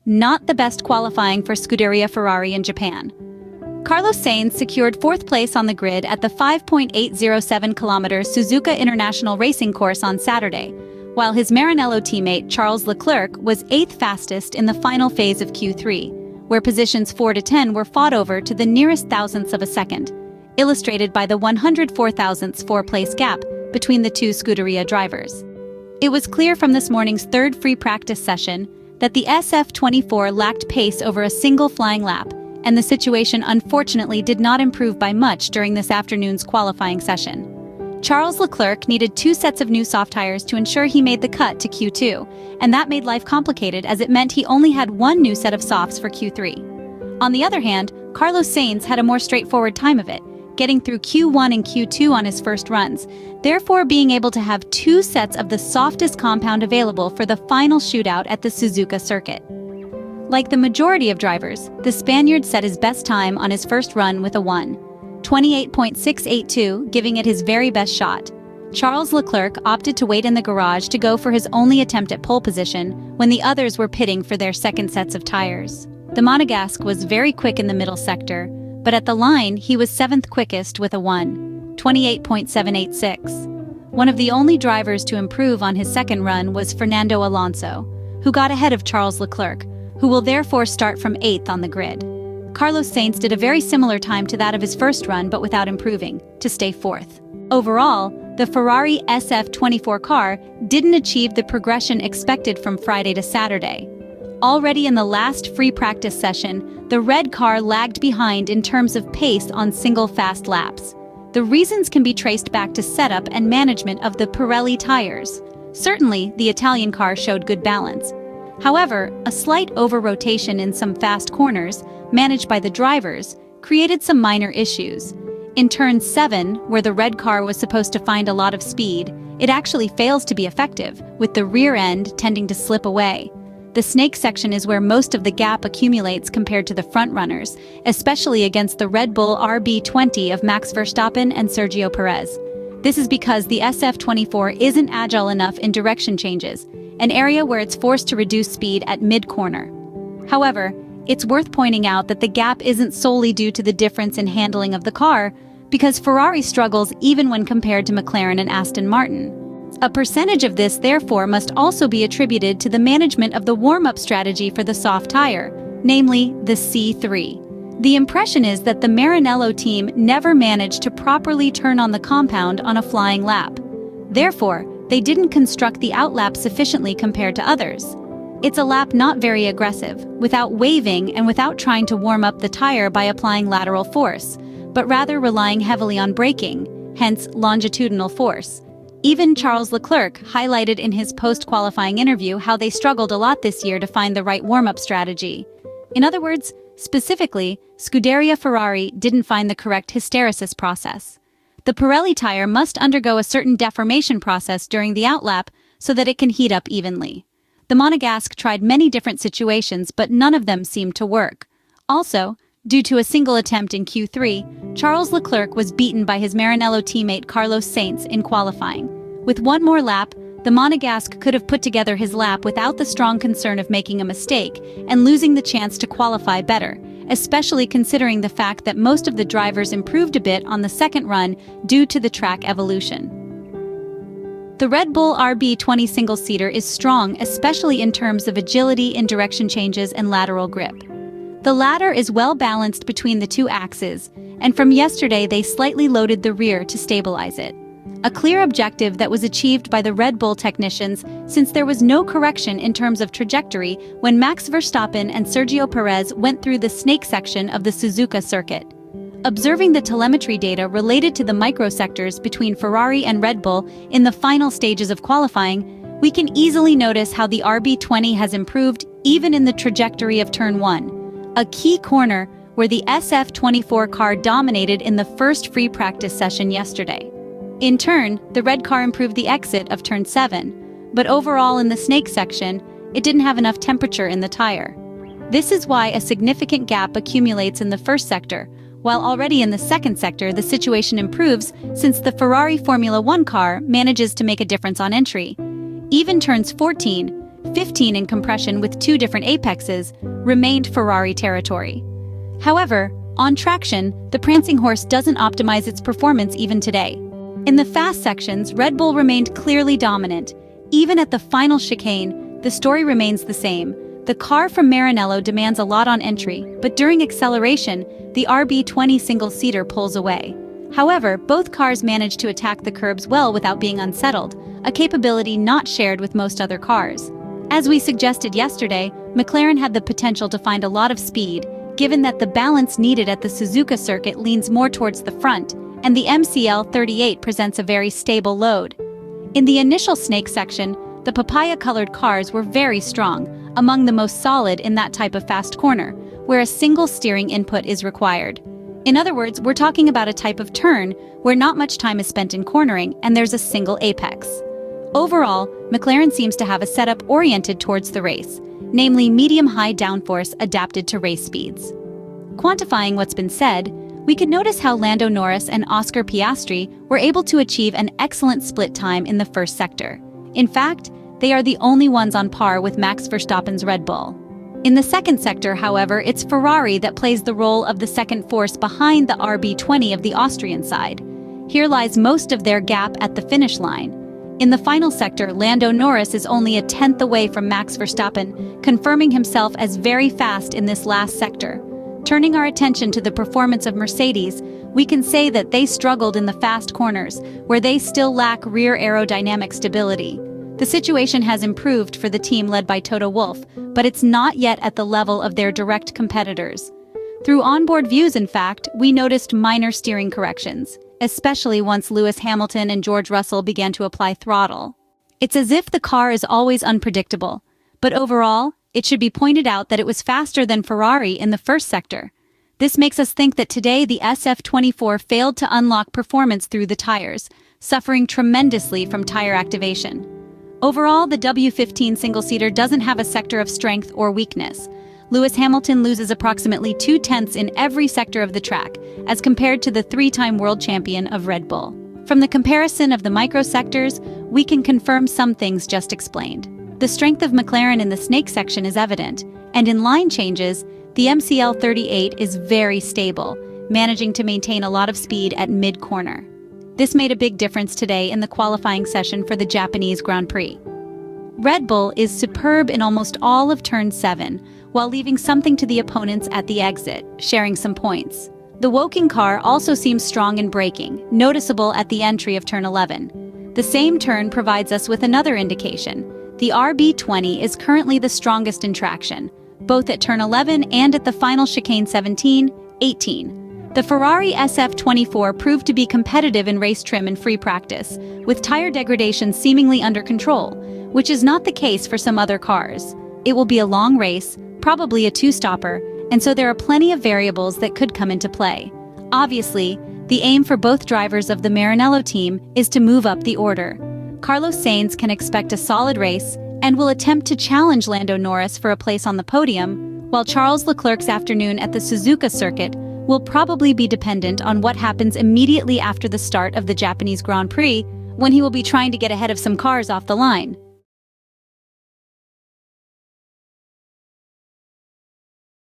not the best qualifying for Scuderia Ferrari in Japan. Carlos Sainz secured fourth place on the grid at the 5.807-kilometer Suzuka International Racing Course on Saturday, while his Maranello teammate Charles Leclerc was eighth fastest in the final phase of Q3, where positions 4 to 10 were fought over to the nearest thousandths of a second, illustrated by the 104 thousandths four-place gap between the two Scuderia drivers. It was clear from this morning's third free practice session that the SF-24 lacked pace over a single flying lap, and the situation unfortunately did not improve by much during this afternoon's qualifying session. Charles Leclerc needed 2 sets of new soft tires to ensure he made the cut to Q2, and that made life complicated as it meant he only had 1 new set of softs for Q3. On the other hand, Carlos Sainz had a more straightforward time of it, getting through Q1 and Q2 on his first runs, therefore being able to have 2 sets of the softest compound available for the final shootout at the Suzuka circuit. Like the majority of drivers, the Spaniard set his best time on his first run with a 1:28.682, giving it his very best shot. Charles Leclerc opted to wait in the garage to go for his only attempt at pole position when the others were pitting for their second sets of tires. The Monegasque was very quick in the middle sector, but at the line he was 7th quickest with a 1:28.786. One of the only drivers to improve on his second run was Fernando Alonso, who got ahead of Charles Leclerc, who will therefore start from 8th on the grid. Carlos Sainz did a very similar time to that of his first run but without improving, to stay 4th. Overall, the Ferrari SF-24 car didn't achieve the progression expected from Friday to Saturday. Already in the last free practice session, the red car lagged behind in terms of pace on single fast laps. The reasons can be traced back to setup and management of the Pirelli tires. Certainly, the Italian car showed good balance. However, a slight over-rotation in some fast corners, managed by the drivers, created some minor issues. In turn 7, where the red car was supposed to find a lot of speed, it actually fails to be effective, with the rear end tending to slip away. The snake section is where most of the gap accumulates compared to the front runners, especially against the Red Bull RB20 of Max Verstappen and Sergio Perez. This is because the SF-24 isn't agile enough in direction changes, an area where it's forced to reduce speed at mid-corner. However, it's worth pointing out that the gap isn't solely due to the difference in handling of the car, because Ferrari struggles even when compared to McLaren and Aston Martin. A percentage of this, therefore, must also be attributed to the management of the warm-up strategy for the soft tire, namely the C3. The impression is that the Maranello team never managed to properly turn on the compound on a flying lap. Therefore, they didn't construct the outlap sufficiently compared to others. It's a lap not very aggressive, without waving and without trying to warm up the tire by applying lateral force, but rather relying heavily on braking, hence longitudinal force. Even Charles Leclerc highlighted in his post-qualifying interview how they struggled a lot this year to find the right warm-up strategy. In other words, specifically, Scuderia Ferrari didn't find the correct hysteresis process. The Pirelli tire must undergo a certain deformation process during the outlap so that it can heat up evenly. The Monegasque tried many different situations, but none of them seemed to work. Also, due to a single attempt in Q3, Charles Leclerc was beaten by his Maranello teammate Carlos Sainz in qualifying. With one more lap, the Monegasque could have put together his lap without the strong concern of making a mistake and losing the chance to qualify better, especially considering the fact that most of the drivers improved a bit on the second run due to the track evolution. The Red Bull RB20 single-seater is strong, especially in terms of agility in direction changes and lateral grip. The latter is well balanced between the two axes, and from yesterday they slightly loaded the rear to stabilize it. A clear objective that was achieved by the Red Bull technicians, since there was no correction in terms of trajectory when Max Verstappen and Sergio Perez went through the snake section of the Suzuka circuit. Observing the telemetry data related to the microsectors between Ferrari and Red Bull in the final stages of qualifying, we can easily notice how the RB20 has improved even in the trajectory of Turn 1, a key corner where the SF-24 car dominated in the first free practice session yesterday. In turn, the red car improved the exit of Turn 7, but overall in the snake section, it didn't have enough temperature in the tire. This is why a significant gap accumulates in the first sector, while already in the second sector the situation improves since the Ferrari Formula 1 car manages to make a difference on entry. Even turns 14, 15 in compression with 2 different apexes, remained Ferrari territory. However, on traction, the prancing horse doesn't optimize its performance even today. In the fast sections, Red Bull remained clearly dominant. Even at the final chicane, the story remains the same. The car from Maranello demands a lot on entry, but during acceleration, the RB20 single-seater pulls away. However, both cars manage to attack the curbs well without being unsettled, a capability not shared with most other cars. As we suggested yesterday, McLaren had the potential to find a lot of speed, given that the balance needed at the Suzuka circuit leans more towards the front, and the MCL38 presents a very stable load. In the initial snake section, the papaya-colored cars were very strong, among the most solid in that type of fast corner, where a single steering input is required. In other words, we're talking about a type of turn where not much time is spent in cornering and there's a single apex. Overall, McLaren seems to have a setup oriented towards the race, namely medium-high downforce adapted to race speeds. Quantifying what's been said, we could notice how Lando Norris and Oscar Piastri were able to achieve an excellent split time in the first sector. In fact, they are the only ones on par with Max Verstappen's Red Bull. In the second sector, however, it's Ferrari that plays the role of the second force behind the RB20 of the Austrian side. Here lies most of their gap at the finish line. In the final sector, Lando Norris is only a tenth away from Max Verstappen, confirming himself as very fast in this last sector. Turning our attention to the performance of Mercedes, we can say that they struggled in the fast corners, where they still lack rear aerodynamic stability. The situation has improved for the team led by Toto Wolff, but it's not yet at the level of their direct competitors. Through onboard views, in fact, we noticed minor steering corrections, especially once Lewis Hamilton and George Russell began to apply throttle. It's as if the car is always unpredictable, but overall, it should be pointed out that it was faster than Ferrari in the first sector. This makes us think that today the SF-24 failed to unlock performance through the tires, suffering tremendously from tire activation. Overall, the W15 single-seater doesn't have a sector of strength or weakness. Lewis Hamilton loses approximately 2/10 in every sector of the track, as compared to the 3-time world champion of Red Bull. From the comparison of the micro-sectors, we can confirm some things just explained. The strength of McLaren in the snake section is evident, and in line changes, the MCL38 is very stable, managing to maintain a lot of speed at mid-corner. This made a big difference today in the qualifying session for the Japanese Grand Prix. Red Bull is superb in almost all of Turn 7, while leaving something to the opponents at the exit, sharing some points. The Woking car also seems strong in braking, noticeable at the entry of Turn 11. The same turn provides us with another indication. The RB20 is currently the strongest in traction, both at Turn 11 and at the final chicane 17, 18. The Ferrari SF-24 proved to be competitive in race trim and free practice, with tire degradation seemingly under control, which is not the case for some other cars. It will be a long race, probably a two-stopper, and so there are plenty of variables that could come into play. Obviously, the aim for both drivers of the Maranello team is to move up the order. Carlos Sainz can expect a solid race and will attempt to challenge Lando Norris for a place on the podium, while Charles Leclerc's afternoon at the Suzuka circuit will probably be dependent on what happens immediately after the start of the Japanese Grand Prix, when he will be trying to get ahead of some cars off the line.